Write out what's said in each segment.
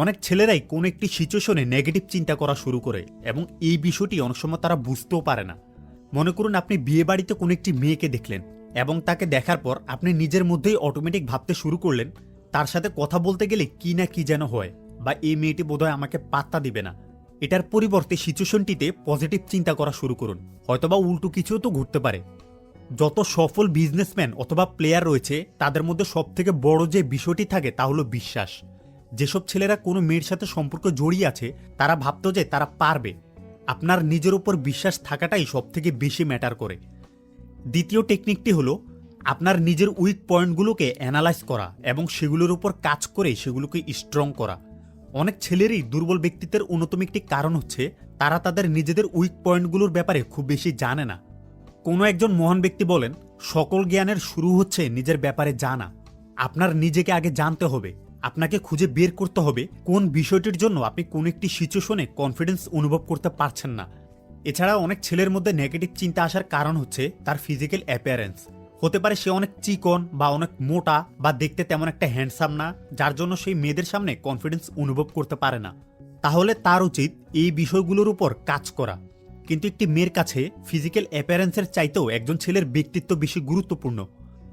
অনেক ছেলেরাই কোনো একটি সিচুয়েশনে নেগেটিভ চিন্তা করা শুরু করে এবং এই বিষয়টি অনেক সময় তারা বুঝতেও পারে না। মনে করুন আপনি বিয়ে বাড়িতে কোনো একটি মেয়েকে দেখলেন এবং তাকে দেখার পর আপনি নিজের মধ্যেই অটোমেটিক ভাবতে শুরু করলেন তার সাথে কথা বলতে গেলে কি না কি যেন হয়, বা এই মেয়েটি বোধহয় আমাকে পাত্তা দিবে না। এটার পরিবর্তে সিচুয়েশনটিতে পজিটিভ চিন্তা করা শুরু করুন, হয়তোবা উল্টো কিছুও তো ঘটতে পারে। যত সফল বিজনেসম্যান অথবা প্লেয়ার রয়েছে তাদের মধ্যে সবথেকে বড় যে বিষয়টি থাকে তা হলো বিশ্বাস। যেসব ছেলেরা কোনো মেয়ের সাথে সম্পর্ক জড়িয়ে আছে তারা ভাবতো যে তারা পারবে। আপনার নিজের উপর বিশ্বাস থাকাটাই সবথেকে বেশি ম্যাটার করে। দ্বিতীয় টেকনিকটি হলো আপনার নিজের উইক পয়েন্টগুলোকে অ্যানালাইজ করা এবং সেগুলোর উপর কাজ করে সেগুলোকে স্ট্রং করা। অনেক ছেলেরই দুর্বল ব্যক্তিত্বের অন্যতম একটি কারণ হচ্ছে তারা তাদের নিজেদের উইক পয়েন্টগুলোর ব্যাপারে খুব বেশি জানে না। কোনো একজন মহান ব্যক্তি বলেন, সকল জ্ঞানের শুরু হচ্ছে নিজের ব্যাপারে জানা। আপনার নিজেকে আগে জানতে হবে। আপনাকে খুঁজে বের করতে হবে কোন বিষয়টির জন্য আপনি কোন একটি সিচুয়েশনে কনফিডেন্স অনুভব করতে পারছেন না। এছাড়া অনেক ছেলের মধ্যে নেগেটিভ চিন্তা আসার কারণ হচ্ছে তার ফিজিক্যাল অ্যাপিয়ারেন্স। হতে পারে সে অনেক চিকন বা অনেক মোটা বা দেখতে তেমন একটা হ্যান্ডসাম না, যার জন্য সেই মেয়েদের সামনে কনফিডেন্স অনুভব করতে পারে না। তাহলে তার উচিত এই বিষয়গুলোর উপর কাজ করা। কিন্তু একটি মেয়ের কাছে ফিজিক্যাল অ্যাপিয়ারেন্সের চাইতেও একজন ছেলের ব্যক্তিত্ব বেশি গুরুত্বপূর্ণ।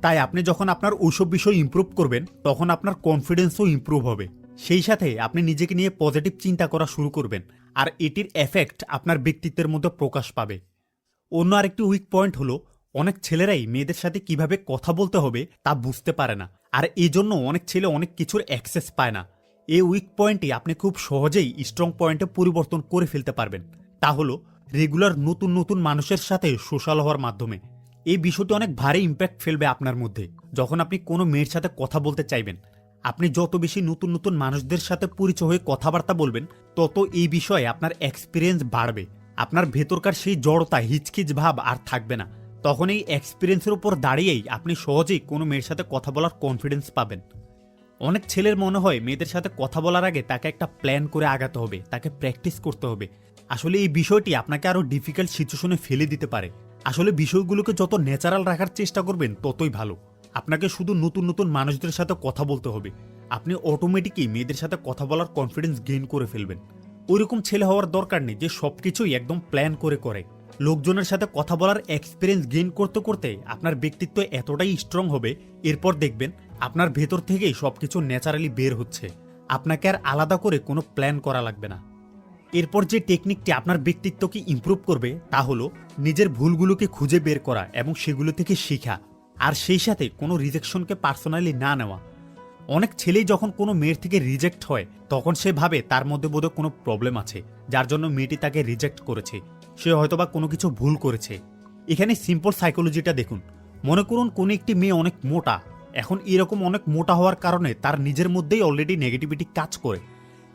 তাই আপনি যখন আপনার ওইসব বিষয় ইমপ্রুভ করবেন তখন আপনার কনফিডেন্সও ইমপ্রুভ হবে। সেই সাথে আপনি নিজেকে নিয়ে পজিটিভ চিন্তা করা শুরু করবেন, আর এটির এফেক্ট আপনার ব্যক্তিত্বের মধ্যে প্রকাশ পাবে। অন্য আরেকটি উইক পয়েন্ট হলো অনেক ছেলেরাই মেয়েদের সাথে কিভাবে কথা বলতে হবে তা বুঝতে পারে না, আর এই জন্য অনেক ছেলে অনেক কিছুর অ্যাক্সেস পায় না। এই উইক পয়েন্টটি আপনি খুব সহজেই স্ট্রং পয়েন্টে পরিবর্তন করে ফেলতে পারবেন। তা হলো রেগুলার নতুন নতুন মানুষের সাথে সোশ্যাল হওয়ার মাধ্যমে। এই বিষয়টি অনেক ভারী ইম্প্যাক্ট ফেলবে আপনার মধ্যে। যখন আপনি কোনো মেয়ের সাথে কথা বলতে চাইবেন, আপনি যত বেশি নতুন নতুন মানুষদের সাথে পরিচয় হয়ে কথাবার্তা বলবেন তত এই বিষয়ে আপনার এক্সপিরিয়েন্স বাড়বে। আপনার ভেতরকার সেই জড়তা হিচকিচ ভাব আর থাকবে না। তখন এই এক্সপিরিয়েন্সের উপর দাঁড়িয়েই আপনি সহজেই কোনো মেয়ের সাথে কথা বলার কনফিডেন্স পাবেন। অনেক ছেলের মনে হয় মেয়েদের সাথে কথা বলার আগে তাকে একটা প্ল্যান করে আগাতে হবে, তাকে প্র্যাকটিস করতে হবে। আসলে এই বিষয়টি আপনাকে আরও ডিফিকাল্ট সিচুয়েশনে ফেলে দিতে পারে। আসলে বিষয়গুলোকে যত ন্যাচারাল রাখার চেষ্টা করবেন ততই ভালো। আপনাকে শুধু নতুন নতুন মানুষদের সাথে কথা বলতে হবে। আপনি অটোমেটিকই মেয়েদের সাথে কথা বলার কনফিডেন্স গেইন করে ফেলবেন। ওইরকম ছেলে হওয়ার দরকার নেই যে সবকিছুই একদম প্ল্যান করে। লোকজনের সাথে কথা বলার এক্সপিরিয়েন্স গেইন করতে করতে আপনার ব্যক্তিত্ব এতটাই স্ট্রং হবে, এরপর দেখবেন আপনার ভেতর থেকেই সবকিছু ন্যাচারালি বের হচ্ছে। আপনাকে আর আলাদা করে কোনো প্ল্যান করা লাগবে না। এরপর যে টেকনিকটি আপনার ব্যক্তিত্বকে ইমপ্রুভ করবে তা হলো নিজের ভুলগুলোকে খুঁজে বের করা এবং সেগুলো থেকে শেখা, আর সেই সাথে কোনো রিজেকশনকে পার্সোনালি না নেওয়া। অনেক ছেলেই যখন কোনো মেয়ের থেকে রিজেক্ট হয় তখন সে ভাবে তার মধ্যে বোধহয় কোনো প্রবলেম আছে, যার জন্য মেয়েটি তাকে রিজেক্ট করেছে। সে হয়তোবা কোনো কিছু ভুল করেছে। এখানে সিম্পল সাইকোলজিটা দেখুন। মনে করুন কোনো একটি মেয়ে অনেক মোটা। এখন এরকম অনেক মোটা হওয়ার কারণে তার নিজের মধ্যেই অলরেডি নেগেটিভিটি কাজ করে।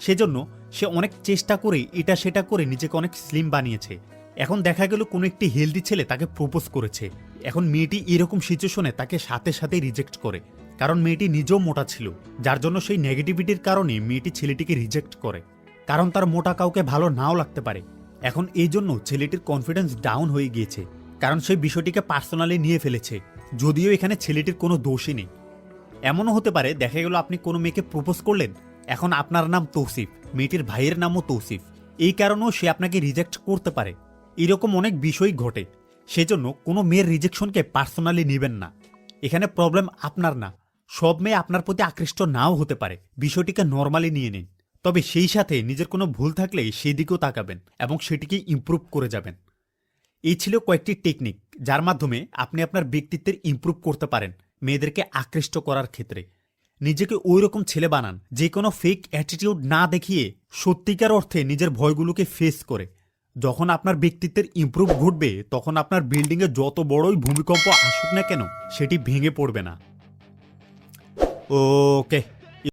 সেজন্য সে অনেক চেষ্টা করে এটা সেটা করে নিজেকে অনেক স্লিম বানিয়েছে। এখন দেখা গেল কোনো একটি হেলদি ছেলে তাকে প্রপোজ করেছে। এখন মেয়েটি এরকম সিচুয়েশনে তাকে সাথে সাথে রিজেক্ট করে, কারণ মেয়েটি নিজেও মোটা ছিল, যার জন্য সেই নেগেটিভিটির কারণে মেয়েটি ছেলেটিকে রিজেক্ট করে। কারণ তার মোটা কাউকে ভালো নাও লাগতে পারে। এখন এই জন্য ছেলেটির কনফিডেন্স ডাউন হয়ে গিয়েছে, কারণ সেই বিষয়টিকে পার্সোনালি নিয়ে ফেলেছে, যদিও এখানে ছেলেটির কোনো দোষই নেই। এমনও হতে পারে দেখা গেল আপনি কোনো মেয়েকে প্রপোজ করলেন, এখন আপনার নাম তৌসিফ, মেয়েটির ভাইয়ের নামও তৌসিফ, এই কারণেও সে আপনাকে রিজেক্ট করতে পারে। এরকম অনেক বিষয়ই ঘটে। সেজন্য কোনো মেয়ের রিজেকশনকে পার্সোনালি নেবেন না। এখানে প্রবলেম আপনার না। সব মেয়ে আপনার প্রতি আকৃষ্ট নাও হতে পারে, বিষয়টিকে নর্মালি নিয়ে নিন। তবে সেই সাথে নিজের কোনো ভুল থাকলে সেই দিকেও তাকাবেন এবং সেটিকে ইমপ্রুভ করে যাবেন। এই ছিল কয়েকটি টেকনিক যার মাধ্যমে আপনি আপনার ব্যক্তিত্বের ইমপ্রুভ করতে পারেন মেয়েদেরকে আকৃষ্ট করার ক্ষেত্রে। নিজেকে ওই রকম ছেলে বানান যে কোনো ফেক অ্যাটিটিউড না দেখিয়ে সত্যিকার অর্থে নিজের ভয়গুলোকে ফেস করে। যখন আপনার ব্যক্তিত্বের ইমপ্রুভ ঘটবে তখন আপনার বিল্ডিংয়ে যত বড়ই ভূমিকম্প আসুক না কেন সেটি ভেঙে পড়বে না। ওকে।